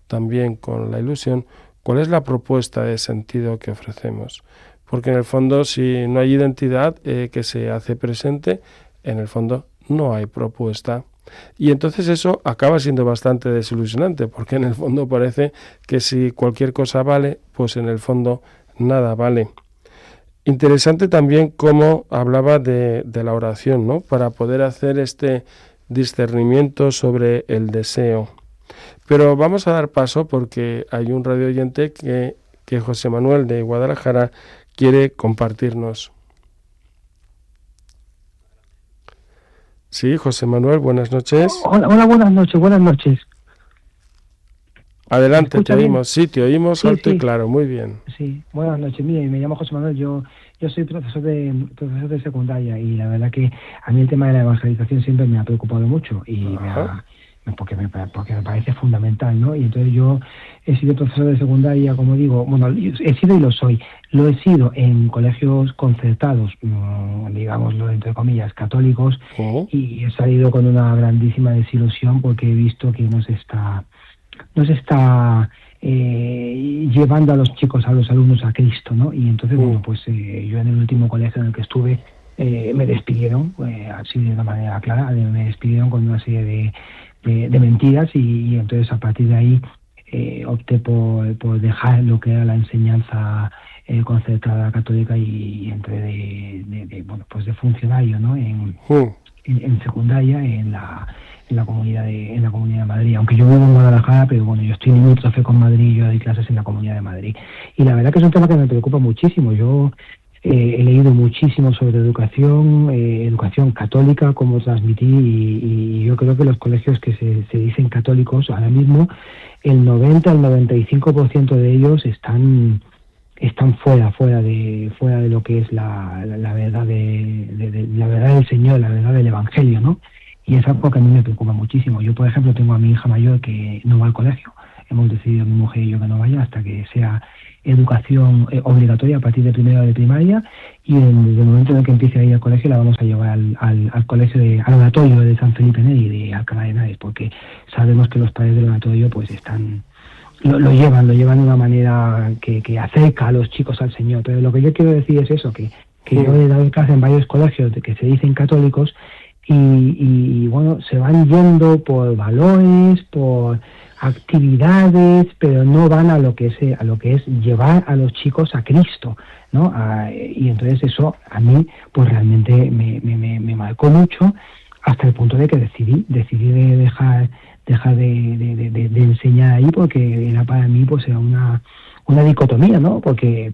también con la ilusión, cuál es la propuesta de sentido que ofrecemos. Porque en el fondo, si no hay identidad que se hace presente, en el fondo no hay propuesta. Y entonces eso acaba siendo bastante desilusionante, porque en el fondo parece que si cualquier cosa vale, pues en el fondo nada vale. Interesante también cómo hablaba de la oración, ¿no? Para poder hacer este discernimiento sobre el deseo. Pero vamos a dar paso porque hay un radio oyente que José Manuel de Guadalajara quiere compartirnos. Sí, José Manuel, buenas noches. Hola, buenas noches. Adelante, te oímos. Sí, te oímos alto y claro, muy bien. Sí, buenas noches. Mira, me llamo José Manuel, yo soy profesor de secundaria y la verdad que a mí el tema de la evangelización siempre me ha preocupado mucho y porque me parece fundamental, ¿no? Y entonces yo he sido profesor de secundaria, como digo, bueno, he sido y lo soy. Lo he sido en colegios concertados, digámoslo entre comillas, católicos, y he salido con una grandísima desilusión porque he visto que no se está llevando a los chicos, a los alumnos a Cristo, ¿no? Y entonces, bueno, pues yo en el último colegio en el que estuve me despidieron, así de una manera clara, me despidieron con una serie de mentiras y entonces a partir de ahí opté por dejar lo que era la enseñanza concertada católica y entré de funcionario, ¿no? En secundaria en la Comunidad de Madrid, aunque yo vivo en Guadalajara, pero bueno, yo estoy limítrofe con Madrid, yo doy clases en la Comunidad de Madrid y la verdad que es un tema que me preocupa muchísimo. Yo he leído muchísimo sobre educación católica, cómo transmitir y yo creo que los colegios que se dicen católicos ahora mismo el 95% de ellos están fuera de lo que es la verdad la verdad del Señor, la verdad del Evangelio, ¿no? Y es algo que a mí me preocupa muchísimo. Yo, por ejemplo, tengo a mi hija mayor que no va al colegio. Hemos decidido, mi mujer y yo, que no vaya hasta que sea educación obligatoria a partir de primero de primaria, y desde el momento en el que empiece a ir al colegio la vamos a llevar al colegio al oratorio de San Felipe Neri de Alcalá de Henares, porque sabemos que los padres del oratorio pues lo llevan de una manera que acerca a los chicos al Señor. Pero lo que yo quiero decir es eso, que yo he dado clase en varios colegios de que se dicen católicos y bueno, se van yendo por valores, por actividades, pero no van a lo que es llevar a los chicos a Cristo, ¿no? Y entonces eso a mí pues realmente me marcó mucho, hasta el punto de que decidí de dejar de enseñar ahí, porque era para mí pues era una dicotomía, ¿no? Porque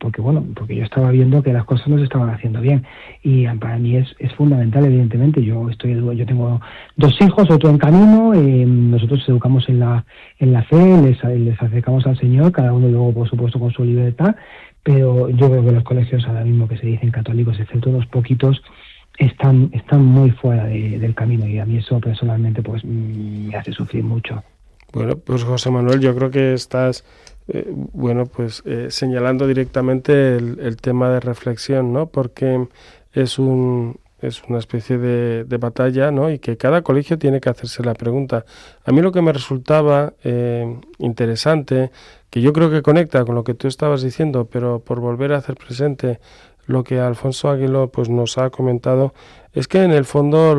yo estaba viendo que las cosas no se estaban haciendo bien y para mí es fundamental, evidentemente. Yo tengo 2 hijos, otro en camino, nosotros educamos en la fe, les acercamos al Señor, cada uno luego por supuesto con su libertad, pero yo creo que los colegios ahora mismo que se dicen católicos, excepto unos poquitos, están muy fuera del camino y a mí eso personalmente pues me hace sufrir mucho. Bueno, pues José Manuel, yo creo que estás señalando directamente el tema de reflexión, ¿no? Porque es una especie de batalla, ¿no? Y que cada colegio tiene que hacerse la pregunta. A mí lo que me resultaba interesante, que yo creo que conecta con lo que tú estabas diciendo, pero por volver a hacer presente lo que Alfonso Aguiló pues nos ha comentado, es que en el fondo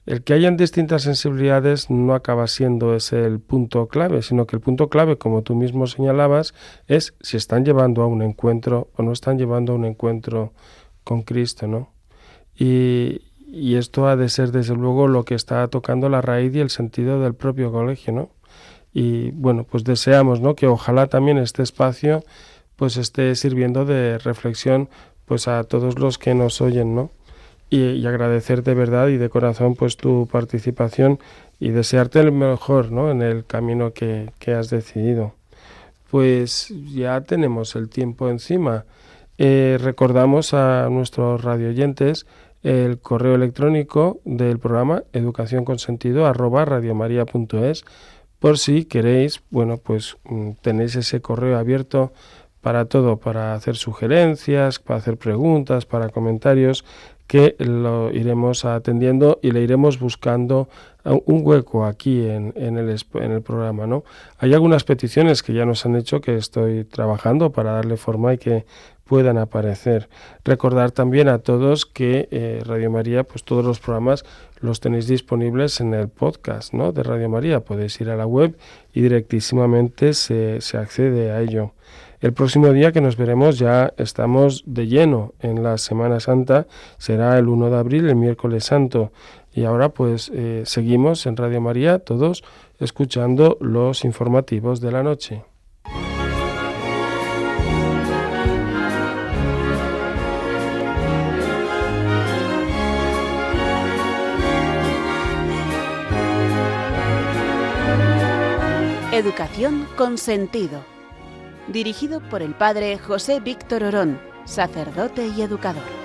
el que hayan distintas sensibilidades no acaba siendo ese el punto clave, sino que el punto clave, como tú mismo señalabas, es si están llevando a un encuentro o no están llevando a un encuentro con Cristo, ¿no? Y esto ha de ser, desde luego, lo que está tocando la raíz y el sentido del propio colegio, ¿no? Y bueno, pues deseamos, ¿no?, que ojalá también este espacio pues esté sirviendo de reflexión pues a todos los que nos oyen, ¿no? Y agradecer de verdad y de corazón pues tu participación y desearte el mejor, ¿no?, en el camino que has decidido. Pues ya tenemos el tiempo encima. Recordamos a nuestros radioyentes el correo electrónico del programa educacionconsentido@radiomaria.es por si queréis, bueno, pues tenéis ese correo abierto para todo, para hacer sugerencias, para hacer preguntas, para comentarios, que lo iremos atendiendo y le iremos buscando un hueco aquí en el programa, ¿no? Hay algunas peticiones que ya nos han hecho que estoy trabajando para darle forma y que puedan aparecer. Recordar también a todos que Radio María, pues todos los programas los tenéis disponibles en el podcast, ¿no?, de Radio María. Podéis ir a la web y directísimamente se accede a ello. El próximo día que nos veremos ya estamos de lleno en la Semana Santa, será el 1 de abril, el miércoles santo. Y ahora pues seguimos en Radio María todos escuchando los informativos de la noche. Educación con sentido. Dirigido por el padre José Víctor Orón, sacerdote y educador.